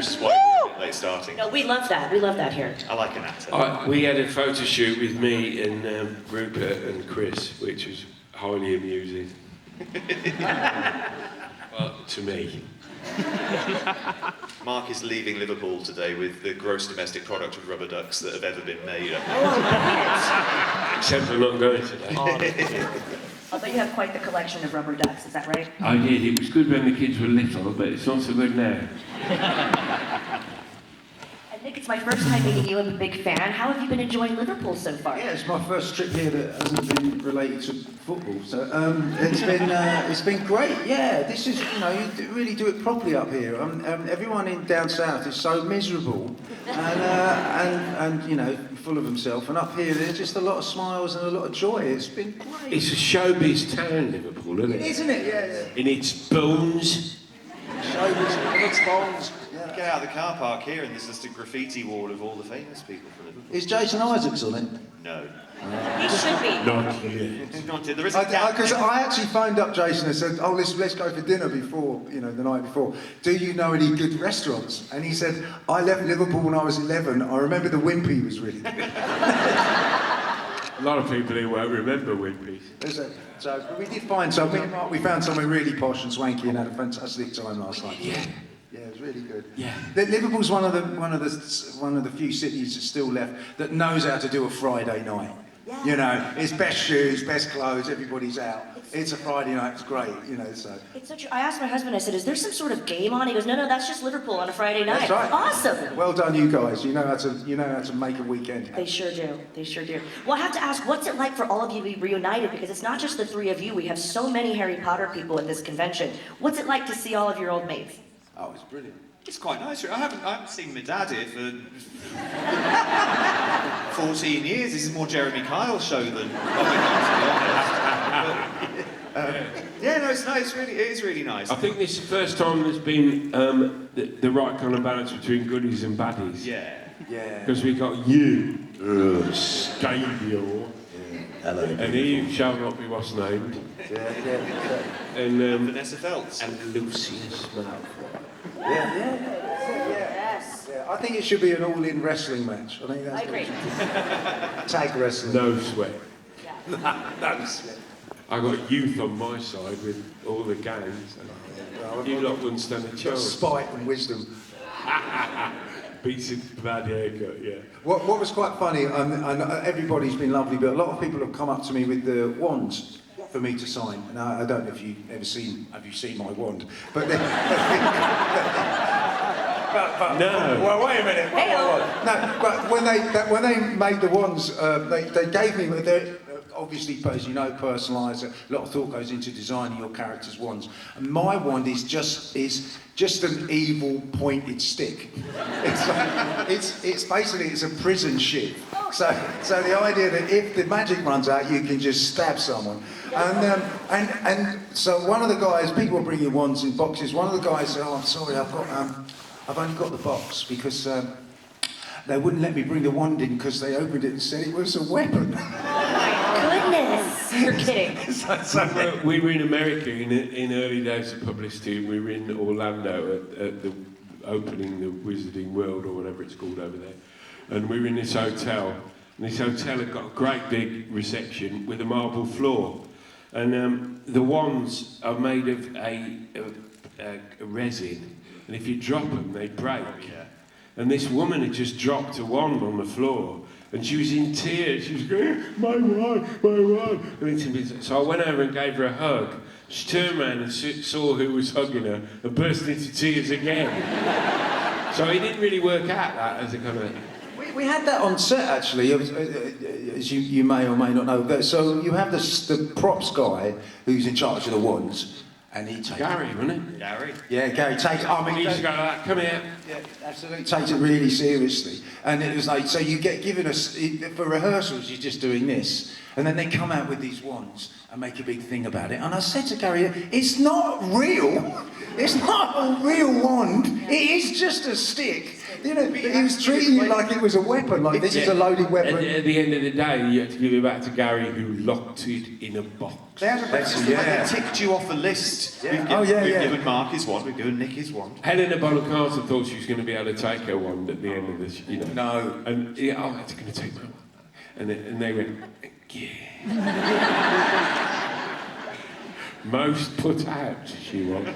which is why we're a bit late starting. No, we love that. We love that here. I like an actor. We had a photo shoot with me and Rupert and Chris, which was highly amusing. Well, to me. Mark is leaving Liverpool today with the gross domestic product of rubber ducks that have ever been made. Except I'm not going today. Although you have quite the collection of rubber ducks, is that right? I did. It was good when the kids were little, but it's not so good now. And Nick, it's my first time meeting you. I'm a big fan. How have you been enjoying Liverpool so far? Yeah, it's my first trip here that hasn't been related to football, so it's been great. Yeah, this is, you know, you really do it properly up here. Everyone in down south is so miserable and you know, full of himself, and up here there's just a lot of smiles and a lot of joy. It's been great. It's a showbiz town, Liverpool, isn't it? Isn't it? Yeah. In its bones. Showbiz in its bones. You get out of the car park here and there's just a graffiti wall of all the famous people from Liverpool. Is Jason Isaacs on it? No. He should be. Not yet. Not there is a Because I actually phoned up Jason and said, "Oh, let's go for dinner before, you know, the night before. Do you know any good restaurants?" And he said, "I left Liverpool when I was 11. I remember the Wimpy was really good." A lot of people here won't remember Wimpy's. So but we did find some. Me and Mark, we found somewhere really posh and swanky and had a fantastic time last night. Yeah. Yeah, it was really good. Yeah. Liverpool's one of the few cities that's still left that knows how to do a Friday night. Yeah. You know, it's best shoes, best clothes, everybody's out. It's a Friday night, it's great, you know, so. It's so true. I asked my husband, I said, is there some sort of game on? He goes, no, that's just Liverpool on a Friday night. That's right. Awesome. Well done, you guys. You know how to make a weekend. They sure do. They sure do. Well, I have to ask, what's it like for all of you to be reunited? Because it's not just the three of you. We have so many Harry Potter people at this convention. What's it like to see all of your old mates? Oh, it's brilliant. It's quite nice. I haven't seen my dad here for 14 years. This is more Jeremy Kyle's show than. Yeah, no, it's nice. It is really nice. I think this is the first time there's been the right kind of balance between goodies and baddies. Yeah. Yeah. Because we got you, Scabio, Hello. and he shall not be what's named, Yeah. and Vanessa Feltz. and Lucius Malfoy. Yes. Yeah, I think it should be an all-in wrestling match. I think that's I agree. tag wrestling. No sweat. Yeah. No sweat. I got youth on my side with all the gangs. And you lot wouldn't stand a Got chance. spite and wisdom. Beats a bad haircut, yeah. What was quite funny, and everybody's been lovely, but a lot of people have come up to me with the wands for me to sign. And I don't know if you've ever seen, have you seen my wand? But they, No. Well, wait a minute. No, but when they made the wands, they gave me. They're obviously, as you know, personalised. A lot of thought goes into designing your character's wands. And my wand is just an evil pointed stick. It's basically it's a prison ship. So the idea that if the magic runs out, you can just stab someone. And so one of the guys, people are bringing wands in boxes. One of the guys said, "Oh, I'm sorry, I've only got the box because they wouldn't let me bring the wand in because they opened it and said it was a weapon." Goodness. You're kidding. We were in America in early days of publicity, and we were in Orlando at the opening the Wizarding World or whatever it's called over there. And we were in this hotel, and this hotel had got a great big reception with a marble floor. And the wands are made of a resin, and if you drop them, they break. Yeah. And this woman had just dropped a wand on the floor, and she was in tears. She was going, my wand. So I went over and gave her a hug. She turned around and saw who was hugging her and burst into tears again. So it didn't really work out that as a kind of... We had that on set actually, as you may or may not know. So you have the props guy who's in charge of the wands, and he takes Gary, wasn't it? Gary. Yeah, Gary takes. He used to go like that, come here. Yeah, absolutely. Takes it really seriously, and it was like so you get given us for rehearsals. You're just doing this, and then they come out with these wands and make a big thing about it. And I said to Gary, "It's not real. It's not a real wand. It is just a stick. You know, he was treating it like it was a weapon, like this is a loaded weapon. At the end of the day, you have to give it back to Gary, who locked it in a box. They had they ticked you off a list. Yeah. We've given Mark his wand, we've given Nick his wand. Helena Bonham Carter thought she was going to be able to take her wand at the end of this, you know. No. And yeah, oh, that's going to take my wand. And they went, yeah. Most put out, she was.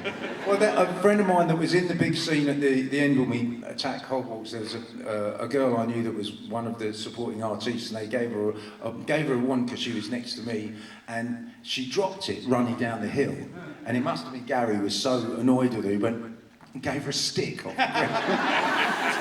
Well, a friend of mine that was in the big scene at the end when we attacked Hogwarts, there was a girl I knew that was one of the supporting artists, and they gave her a wand because she was next to me, and she dropped it running down the hill, and it must have been Gary was so annoyed with her, he went and gave her a stick.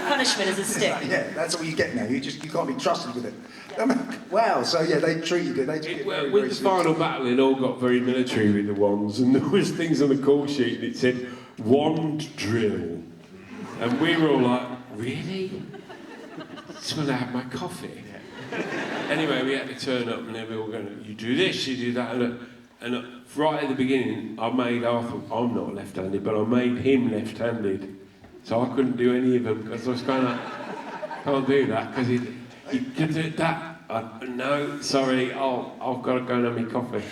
Punishment is a stick. Yeah, that's all you get now. You can't be trusted with it. I mean, wow. So yeah, they treated it. They took it very, With very the seriously. final battle, it all got very military with the wands, and there was things on the call sheet that said wand drill, and we were all like, really? Just want to have my coffee. Anyway, we had to turn up, and they were all going, you do this, you do that, and right at the beginning, I made Arthur. I'm not left-handed, but I made him left-handed, so I couldn't do any of them because I was kind of can't do that because you can do that. No, sorry, I've got to go and have my coffee.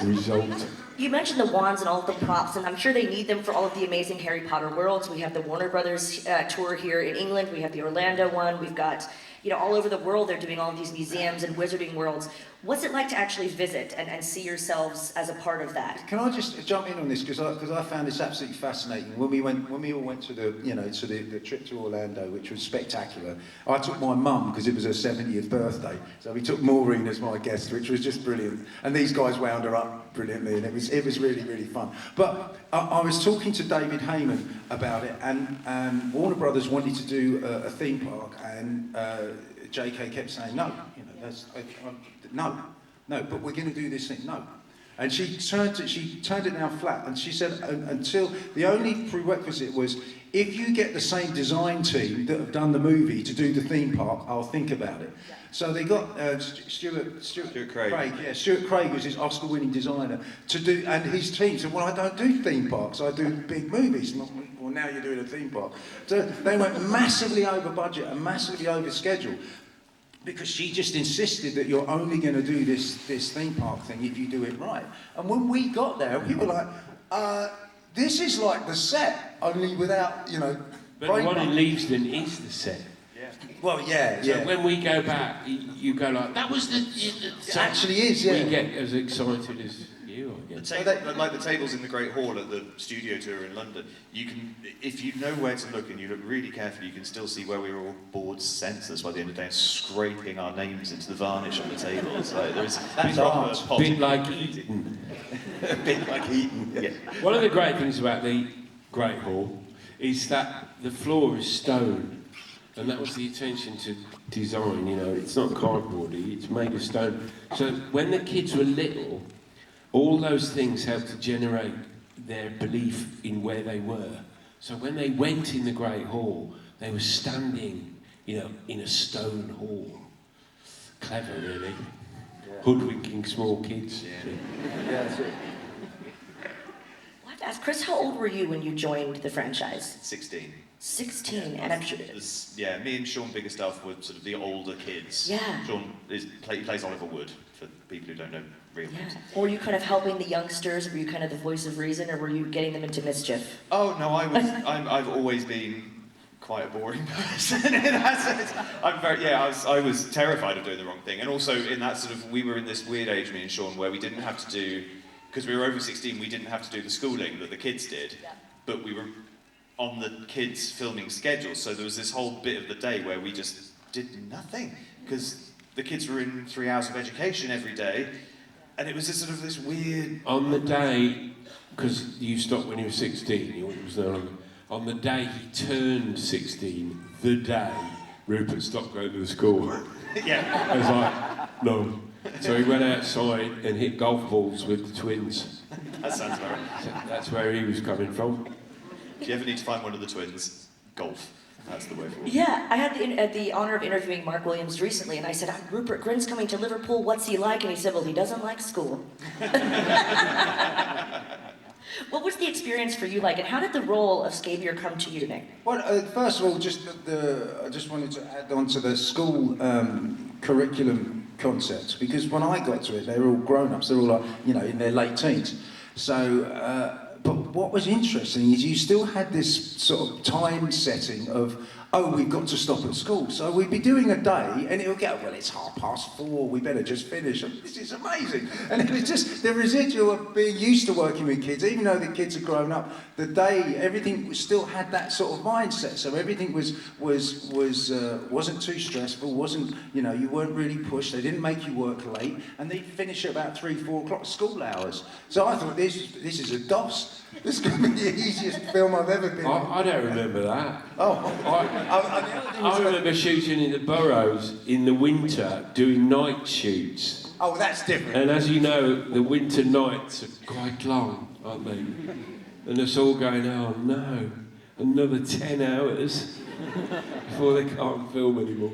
Result. You mentioned the wands and all of the props, and I'm sure they need them for all of the amazing Harry Potter worlds. We have the Warner Brothers tour here in England. We have the Orlando one. We've got, all over the world they're doing all of these museums and wizarding worlds. What's it like to actually visit and see yourselves as a part of that? Can I just jump in on this because I found this absolutely fascinating. When we all went to the trip to Orlando, which was spectacular. I took my mum because it was her 70th birthday, so we took Maureen as my guest, which was just brilliant. And these guys wound her up brilliantly, and it was really, really fun. But I was talking to David Heyman about it, and Warner Brothers wanted to do a theme park, and JK kept saying no. No, but we're going to do this thing. No. And she turned it down flat, and she said until the only prerequisite was if you get the same design team that have done the movie to do the theme park, I'll think about it. So they got Stuart Craig. Yeah, Stuart Craig was his Oscar-winning designer to do, and his team said, "Well, I don't do theme parks. I do big movies." Well, now you're doing a theme park. So they went massively over budget and massively over schedule. Because she just insisted that you're only going to do this theme park thing if you do it right. And when we got there, we were like, this is like the set, only without, But the one in Leavesden is the set. Yeah. Well, yeah. So when we go back, you go like, that was the... It actually is, yeah. We get as excited as you, I guess. Like the tables in the Great Hall at the studio tour in London, you can, if you know where to look and you look really carefully, you can still see where we were all bored senseless by the end of the day, scraping our names into the varnish on the tables. Like there's A bit like Eton. A bit like Eton. Yeah. One of the great things about the Great Hall is that the floor is stone, and that was the attention to design. It's not cardboardy; it's made of stone. So when the kids were little, all those things helped to generate their belief in where they were. So when they went in the Great Hall, they were standing, in a stone hall. Clever, really. Yeah. Hoodwinking small kids. Yeah, that's it. I have to ask, Chris, how old were you when you joined the franchise? 16. 16, and I'm sure... Yeah, me and Sean Biggerstaff were sort of the older kids. Yeah. Sean plays Oliver Wood, for people who don't know real names. Or were you kind of helping the youngsters? Were you kind of the voice of reason, or were you getting them into mischief? Oh, no, I've always been quite a boring person in that sense. I was terrified of doing the wrong thing. And also in that sort of, we were in this weird age, me and Sean, where we didn't have to do, because we were over 16, we didn't have to do the schooling that the kids did, but we were on the kids' filming schedule, so there was this whole bit of the day where we just did nothing, because the kids were in 3 hours of education every day, and it was this sort of this weird... On the day, because you stopped when you were 16, it was no longer... On the day he turned 16, the day Rupert stopped going to the school. Yeah. I was like, no. So he went outside and hit golf balls with the twins. That sounds about right. So that's where he was coming from. If you ever need to find one of the twins, golf. That's the way forward. Yeah, I had the honor of interviewing Mark Williams recently, and I said, Rupert Grint's coming to Liverpool, what's he like? And he said, well, he doesn't like school. What was the experience for you like, and how did the role of Scabier come to you, Nick? Well, first of all, I just wanted to add on to the school curriculum concept, because when I got to it, they were all grown-ups. They're all like, in their late teens. So, but what was interesting is you still had this sort of time setting of, oh, we've got to stop at school. So we'd be doing a day, and it would go, well, it's 4:30, we better just finish. And this is amazing. And it was just the residual of being used to working with kids, even though the kids had grown up, the day, everything still had that sort of mindset. So everything wasn't too stressful, wasn't, you weren't really pushed, they didn't make you work late, and they'd finish at about 3-4 o'clock school hours. So I thought, this is a DOS. This is going to be the easiest film I've ever been in. I don't remember that. I remember shooting in the Burrows in the winter, doing night shoots. Oh, that's different. And as you know, the winter nights are quite long, aren't they? And it's all going, oh no, another 10 hours before they can't film anymore.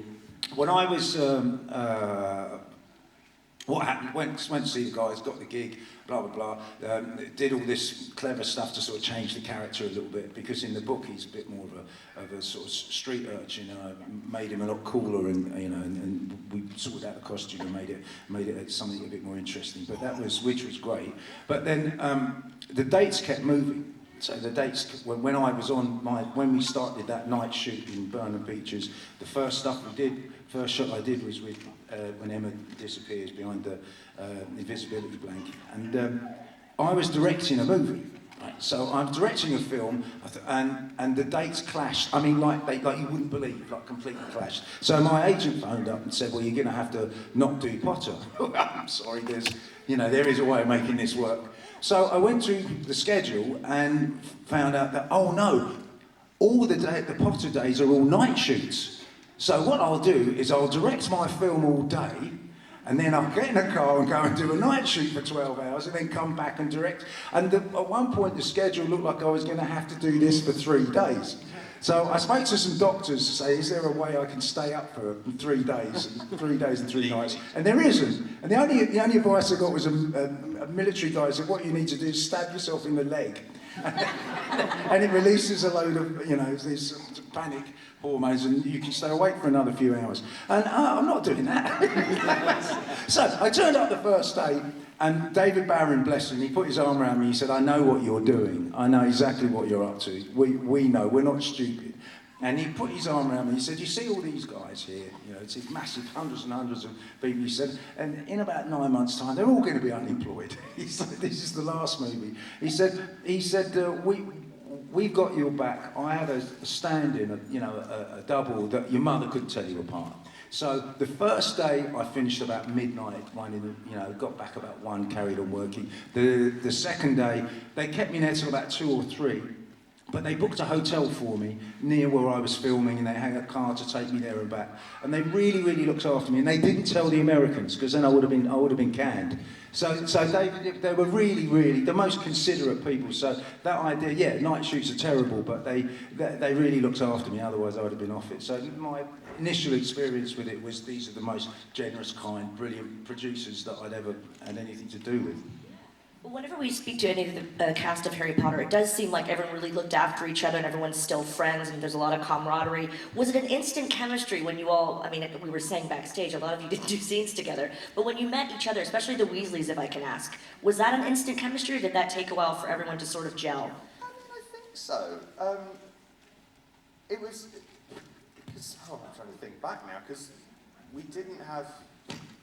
When I was, what happened? Went to see the guys, got the gig, blah blah blah. Did all this clever stuff to sort of change the character a little bit, because in the book he's a bit more of a sort of street urchin. Made him a lot cooler, and we sorted out the costume and made it something a bit more interesting. But which was great. But then the dates kept moving. So the dates, when we started that night shoot in Burnham Beeches, the first shot I did was with when Emma disappears behind the invisibility blanket, and I was directing a movie. Right? So I'm directing a film, and the dates clashed. I mean, like you wouldn't believe, like completely clashed. So my agent phoned up and said, "Well, you're going to have to not do Potter." I'm sorry, there is a way of making this work. So I went through the schedule and found out that, oh no, the Potter days are all night shoots. So what I'll do is I'll direct my film all day, and then I'll get in a car and go and do a night shoot for 12 hours, and then come back and direct. And at one point the schedule looked like I was going to have to do this for 3 days. So I spoke to some doctors to say, is there a way I can stay up for 3 days, 3 days and 3 nights? And there isn't. And the only advice I got was a military guy who said, what you need to do is stab yourself in the leg. And it releases a load of, these panic hormones, and you can stay awake for another few hours. And I'm not doing that. So I turned up the first day, and David Barron, bless him, he put his arm around me. He said, I know what you're doing. I know exactly what you're up to. We know. We're not stupid. And he put his arm around me. He said, you see all these guys here? It's these massive hundreds and hundreds of people. He said, and in about 9 months' time, they're all going to be unemployed. He said, this is the last movie. He said, we've got your back. I had a stand-in, a double that your mother couldn't tell you apart. So the first day I finished about midnight, got back about 1, carried on working. The second day, they kept me there till about 2 or 3. But they booked a hotel for me near where I was filming, and they had a car to take me there and back. And they really, really looked after me. And they didn't tell the Americans, because then I would have been canned. So they were really, really the most considerate people. So that idea, night shoots are terrible, but they really looked after me. Otherwise, I would have been off it. So my initial experience with it was these are the most generous, kind, brilliant producers that I'd ever had anything to do with. Whenever we speak to any of the cast of Harry Potter, it does seem like everyone really looked after each other and everyone's still friends and there's a lot of camaraderie. Was it an instant chemistry when you all, we were saying backstage, a lot of you didn't do scenes together, but when you met each other, especially the Weasleys, if I can ask, was that an instant chemistry, or did that take a while for everyone to sort of gel? I think so. It was, I'm trying to think back now, because we didn't have...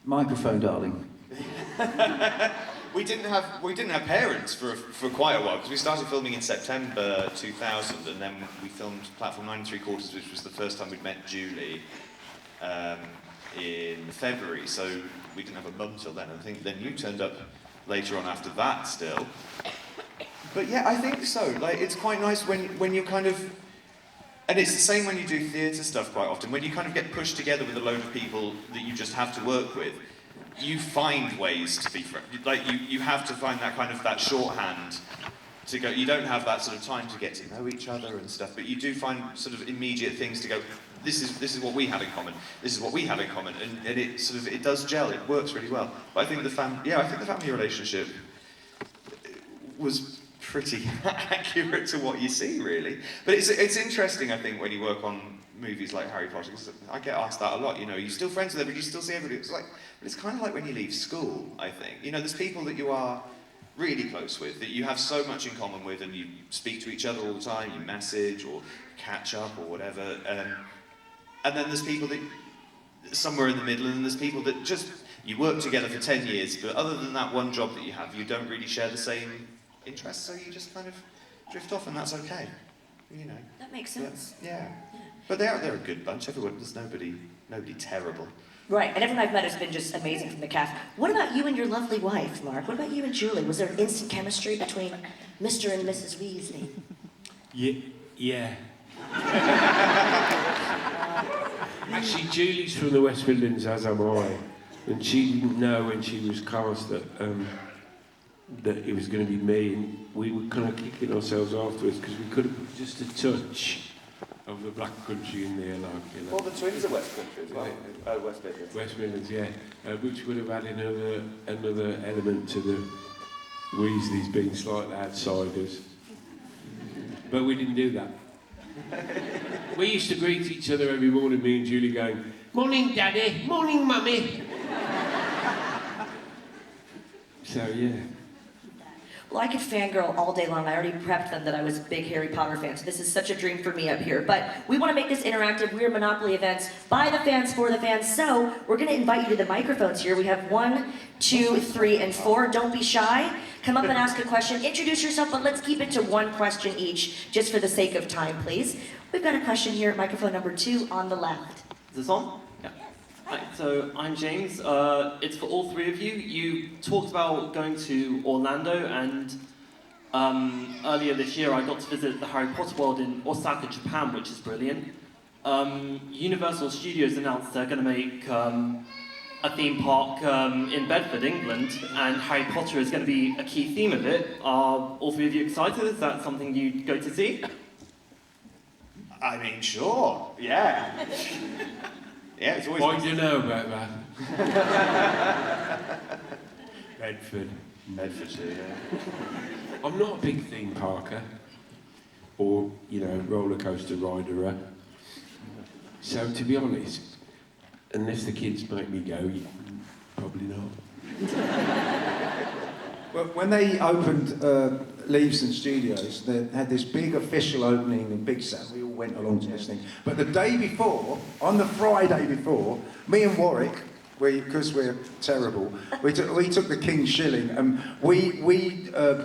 Microphone, darling. We didn't have parents for quite a while, because we started filming in September 2000, and then we filmed Platform 9 3/4, which was the first time we'd met Julie in February. So we didn't have a mum till then. I think then you turned up later on after that still. But yeah, I think so. It's quite nice when you kind of, and it's the same when you do theatre stuff quite often. When you kind of get pushed together with a load of people that you just have to work with, you find ways to be friends. You have to find that shorthand to go. You don't have that sort of time to get to know each other and stuff, but you do find sort of immediate things to go, this is what we had in common. This is what we had in common, and it does gel. It works really well. But I think the family relationship was pretty accurate to what you see, really. But it's interesting, I think, when you work on movies like Harry Potter, 'cause I get asked that a lot, you know, you're still friends with everybody, you still see everybody. It's like, but it's kind of like when you leave school, I think. You know, there's people that you are really close with, that you have so much in common with, and you speak to each other all the time, you message or catch up or whatever. And then there's people that, somewhere in the middle, and there's people that just, you work together for 10 years, but other than that one job that you have, you don't really share the same interests, so you just kind of drift off, and that's okay, you know. That makes sense. Yeah. But they're a good bunch. Everyone, there's nobody terrible. Right, and everyone I've met has been just amazing from the cast. What about you and your lovely wife, Mark? What about you and Julie? Was there instant chemistry between Mr. and Mrs. Weasley? Yeah. Actually, Julie's from the West Midlands, as am I, and she didn't know when she was cast that it was going to be me, and we were kind of kicking ourselves afterwards because we could have put just a touch of the Black Country in there, like, you know. Well, the twins are West Country as well. West Midlands. West Midlands, yeah, which would have added another element to the Weasleys being slight outsiders. But we didn't do that. We used to greet each other every morning, me and Julie, going, "Morning, Daddy, morning, Mummy." So, yeah. Well, I could fangirl all day long. I already prepped them that I was a big Harry Potter fan, so this is such a dream for me up here. But we want to make this interactive. We're Monopoly events by the fans, for the fans. So we're going to invite you to the microphones here. We have 1, 2, 3, and 4. Don't be shy. Come up and ask a question. Introduce yourself, but let's keep it to one question each, just for the sake of time, please. We've got a question here at microphone number 2 on the left. Is this on? Yeah. Hi, so I'm James. It's for all three of you. You talked about going to Orlando, and earlier this year I got to visit the Harry Potter world in Osaka, Japan, which is brilliant. Universal Studios announced they're going to make a theme park in Bedford, England, and Harry Potter is going to be a key theme of it. Are all three of you excited? Is that something you'd go to see? I mean, sure. Yeah. Yeah, it's always. What do you know about that? Bedford. Bedfordshire, yeah. I'm not a big theme parker, or, you know, roller coaster riderer. So, to be honest, unless the kids make me go, probably not. Well, when they opened Leavesden Studios, they had this big official opening and big set. We all went along to this thing. But the day before, on the Friday before, me and Warwick, because we're terrible, we took the King's Shilling, and we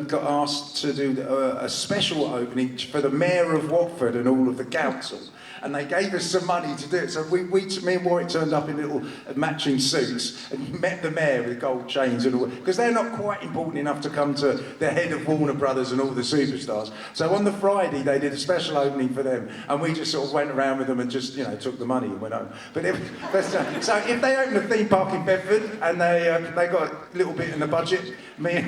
got asked to do a special opening for the Mayor of Watford and all of the council. And they gave us some money to do it. So me and Warwick turned up in little matching suits and met the mayor with gold chains and all. Because they're not quite important enough to come to the head of Warner Brothers and all the superstars. So on the Friday, they did a special opening for them. And we just sort of went around with them and just, you know, took the money and went home. So if they open a theme park in Bedford and they got a little bit in the budget, me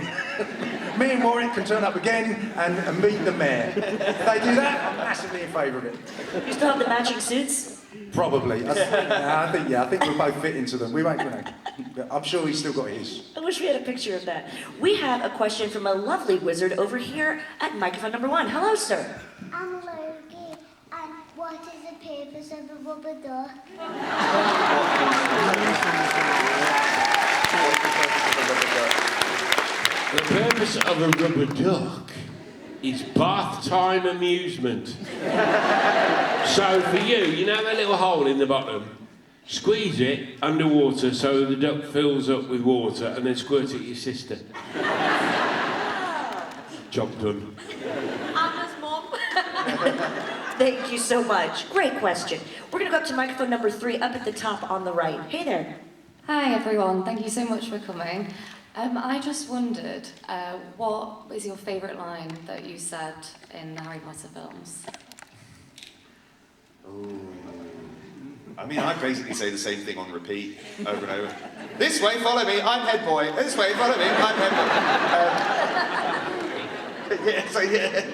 and Warwick can turn up again and meet the mayor. If they do that, I'm massively in favour of it. You still have the matching suits? Probably. I think we'll both fit into them. We won't, you know. I'm sure he's still got his. I wish we had a picture of that. We have a question from a lovely wizard over here at microphone number 1. Hello, sir. I'm Logie, and what is the purpose of a rubber duck? The purpose of a rubber duck is bath time amusement. So for you, you know that little hole in the bottom? Squeeze it underwater so the duck fills up with water and then squirt it at your sister. Job done. Anna's mom. Thank you so much. Great question. We're going to go up to microphone number 3 up at the top on the right. Hey there. Hi everyone, thank you so much for coming. I just wondered, what is your favourite line that you said in the Harry Potter films? Ooh. I mean, I basically say the same thing on repeat, over and over. This way, follow me, I'm head boy. This way, follow me, I'm head boy. Yeah, so yeah.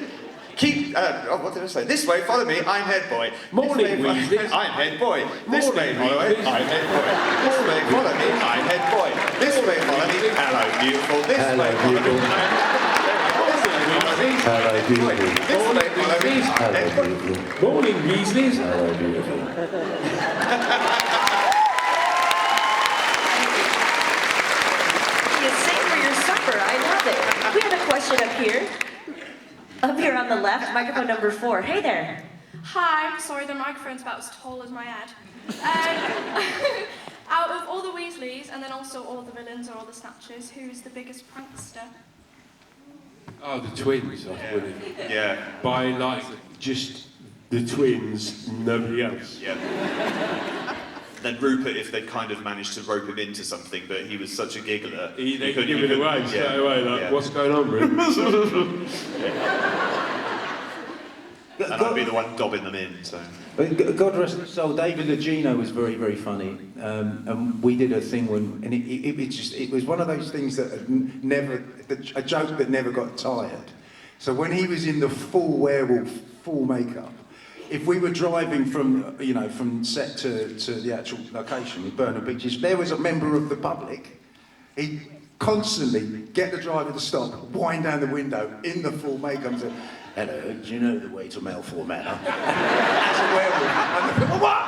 Keep, what did I say? This way, follow me, I'm head boy. Morning, Weasley. I'm head boy. This way, Morning, follow me, Weasley. I'm head boy. This way, follow me, I'm head boy. This way, follow me, hello, beautiful. This way, follow me, I'm head boy. This way, follow me, Weasleys. Hello, beautiful. Morning, Weasleys. Hello, beautiful. Morning, Weasleys. Hello, beautiful. You sing for your supper. I love it. We have a question up here. Up here on the left, microphone number 4. Hey there. Hi, sorry, the microphone's about as tall as my head. Out of all the Weasleys, and then also all the villains or all the Snatchers, who's the biggest prankster? Oh, the twins, I thought. Yeah. By, like, just the twins, nobody else. Yeah. Then Rupert, if they'd kind of managed to rope him into something, but he was such a giggler. They could give it away straight away, like, yeah. what's going on, Rupert? And I'd be the one dobbing them in, so. God rest his soul, David Legino was very, very funny. And we did a thing and it was one of those things that a joke that never got tired. So when he was in the full werewolf, full makeup, if we were driving from set to the actual location in Burnham Beach, if there was a member of the public, he'd constantly get the driver to stop, wind down the window in the full makeup and say, "Hello, do you know the way to Melfort Manor?" As a werewolf. What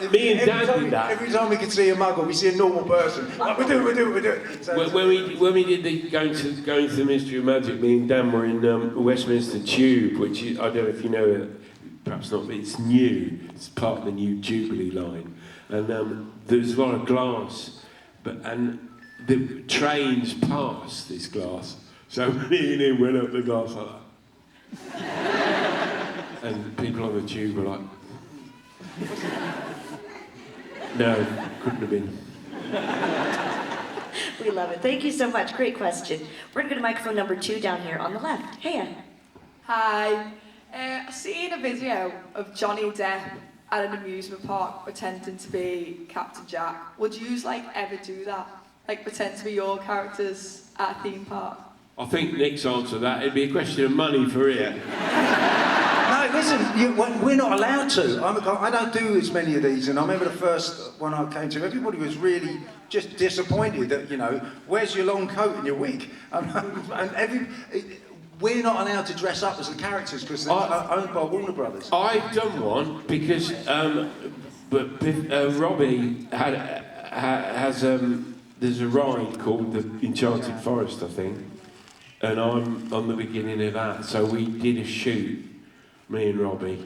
the? Me and Dan did that. Every time we could see a muggle, we see a normal person. Like, we do it. So, When we did the going to the Ministry of Magic, me and Dan were in Westminster Tube, which is, I don't know if you know it, perhaps not, but it's new. It's part of the new Jubilee line, and there's a lot of glass, and the trains pass this glass. So me and him went up the glass like that. And people on the tube were like, no, couldn't have been. We love it. Thank you so much. Great question. We're going to go to microphone number 2 down here on the left. Hey. Hi. I seen a video of Johnny Depp at an amusement park pretending to be Captain Jack. Would you ever do that? Like pretend to be your characters at a theme park? I think Nick's answer to that, it'd be a question of money for him. no, listen, we're not allowed to. I don't do as many of these, and I remember the first one I came to, everybody was really just disappointed that, where's your long coat and your wig? We're not allowed to dress up as the characters because they're owned by Warner Brothers. I've done one because Robbie has there's a ride called the Enchanted Forest, I think, and I'm on the beginning of that. So we did a shoot, me and Robbie.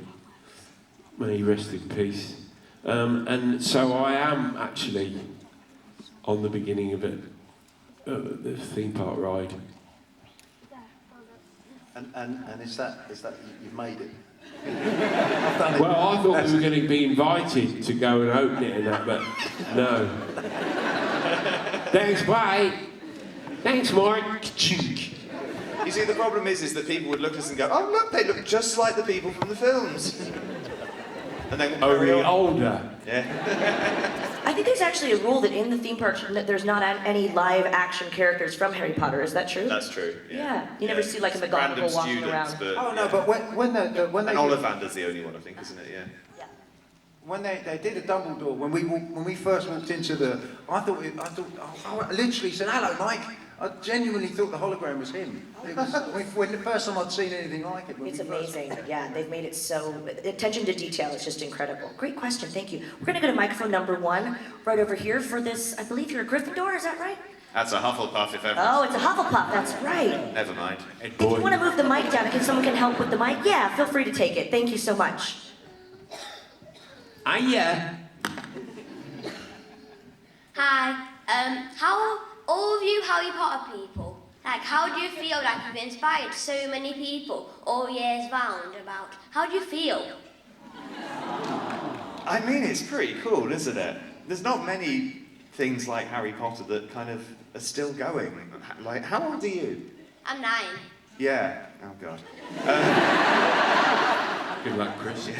May he rest in peace. And so I am actually on the beginning of it, the theme park ride. And is that you've made it? Well, I thought we were going to be invited to go and open it and that, but no. Thanks, bye. Thanks, Mark. You see, the problem is that people would look at us and go, "Oh, look, they look just like the people from the films." And then we'll carry on. Older. Yeah. I think there's actually a rule that in the theme park that there's not any live action characters from Harry Potter. Is that true? That's true. Yeah. You never see like a Random McGonagall walking students, around. but Oh no, but when they and Ollivander's the only one, I think, isn't it? Yeah. When they did a Dumbledore, when we first walked into the, I literally said, "Hello, Mike." I genuinely thought the hologram was him. It was, when the first time I'd seen anything like it. It's amazing. Yeah, they've made it so. Attention to detail is just incredible. Great question. Thank you. We're going to go to microphone number 1 right over here for this. I believe you're a Gryffindor. Is that right? That's a Hufflepuff, if ever. Oh, it's a Hufflepuff. That's right. Never mind. If you want to move the mic down, if someone can help with the mic, yeah, feel free to take it. Thank you so much. Hiya. Hi. How all of you Harry Potter people? How do you feel you've inspired so many people all years round about? How do you feel? I mean, it's pretty cool, isn't it? There's not many things like Harry Potter that kind of are still going. Like, how old are you? I'm 9. Yeah. Oh, God. Good luck, Chris.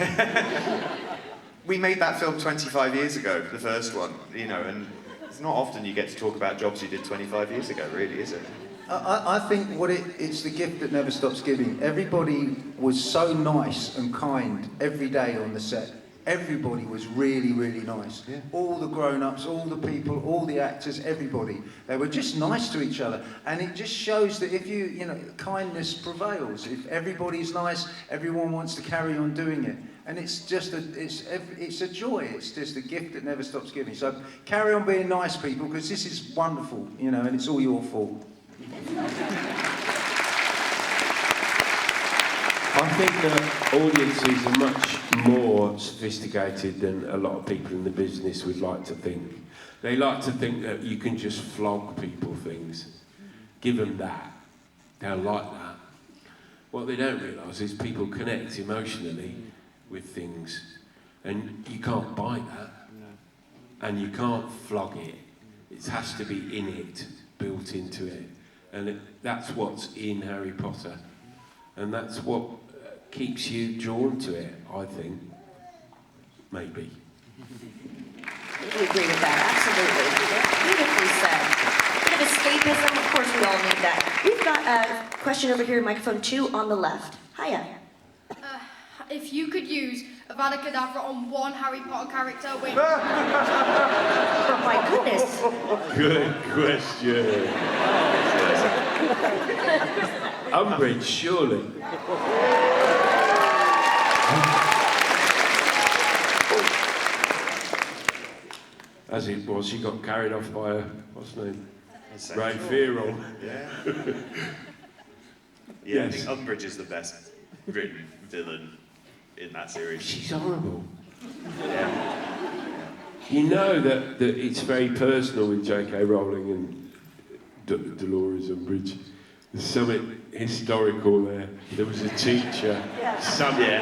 We made that film 25 years ago, the first one, and it's not often you get to talk about jobs you did 25 years ago, really, is it? I think it's the gift that never stops giving. Everybody was so nice and kind every day on the set. everybody was really, really nice. Yeah. All the grown-ups, all the people, all the actors, everybody. They were just nice to each other. And it just shows that if kindness prevails. If everybody's nice, everyone wants to carry on doing it. And it's just it's a joy. It's just a gift that never stops giving. So carry on being nice, people, because this is wonderful, and it's all your fault. I think that audiences are much more sophisticated than a lot of people in the business would like to think. They like to think that you can just flog people things. Give them that. They'll like that. What they don't realise is people connect emotionally with things. And you can't buy that. And you can't flog it. It has to be in it, built into it. And that's what's in Harry Potter. And that's what keeps you drawn to it, I think. Maybe. We agree with that, absolutely. Beautifully said. A bit of escapism, of course we all need that. We've got a question over here, microphone 2 on the left. Hiya. If you could use Avada Kedavra on one Harry Potter character, which... Oh my goodness. Good question. Umbridge, surely. As it was, she got carried off by what's her name? Ray Fearon. Yeah. Yeah, Yes. I think Umbridge is the best written villain in that series. She's horrible. Yeah. You know that it's very personal with J.K. Rowling and Dolores Umbridge. There's something historical there. There was a teacher. Somebody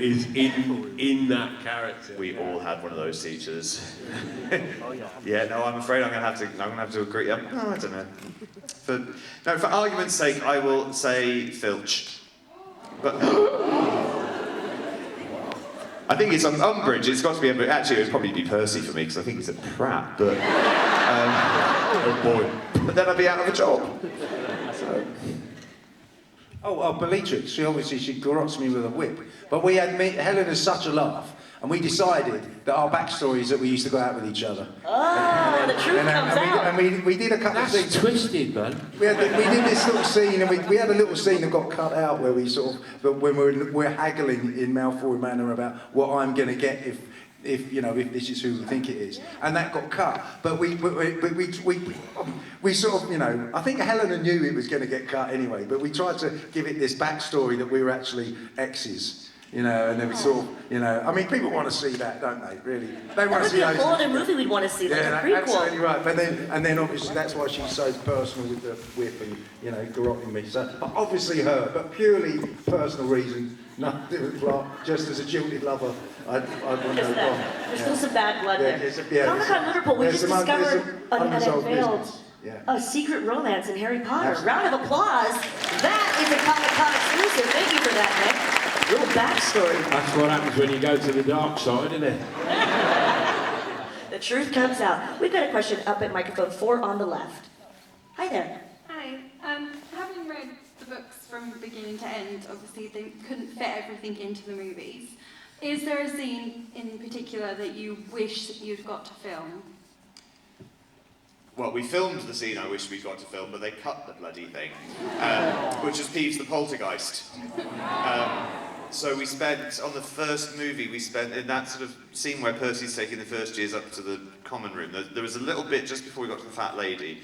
is in that character. We all had one of those teachers. Yeah, no, I'm afraid I'm gonna have to agree. I don't know. For argument's sake, I will say Filch. But I think it's Umbridge. It's got to be. Actually, it would probably be Percy for me because I think he's a prat. But oh boy! But then I'd be out of a job. So. Oh, Bellatrix. She garrots me with a whip. But Helen is such a laugh, and we decided that our backstory is that we used to go out with each other. Oh, the truth comes out. And we did a couple of things. That's twisted, man. We did this little scene, and we had a little scene that got cut out where we when we're haggling in Malfoy Manor about what I'm going to get if this is who we think it is, and that got cut. But we sort of, I think Helena knew it was going to get cut anyway. But we tried to give it this backstory that we were actually exes, and then we sort of, I mean, people want to see that, don't they? Really, they want to see. That would be a whole other movie we'd want to see, like a prequel. Absolutely right. But then obviously that's why she's so personal with the whip and garroting me. So obviously her, but purely personal reasons. Nothing with plot. Just as a jilted lover, I'd want to go wrong. There's still some bad blood there. Yeah, Comic-Con Liverpool, we just discovered an unveiled Yeah. a secret romance in Harry Potter. Round of applause. That is a Comic-Con exclusive. Thank you for that, Nick. Little backstory. That's what happens when you go to the dark side, isn't it? The truth comes out. We've got a question up at microphone 4 on the left. Hi there. Hi. Having read the books from beginning to end, obviously they couldn't fit everything into the movies. Is there a scene in particular that you wish that you'd got to film? Well, we filmed the scene I wish we'd got to film, but they cut the bloody thing, which is Peeves the Poltergeist. So we spent, on the first movie, in that sort of scene where Percy's taking the first years up to the common room, there was a little bit just before we got to the fat lady,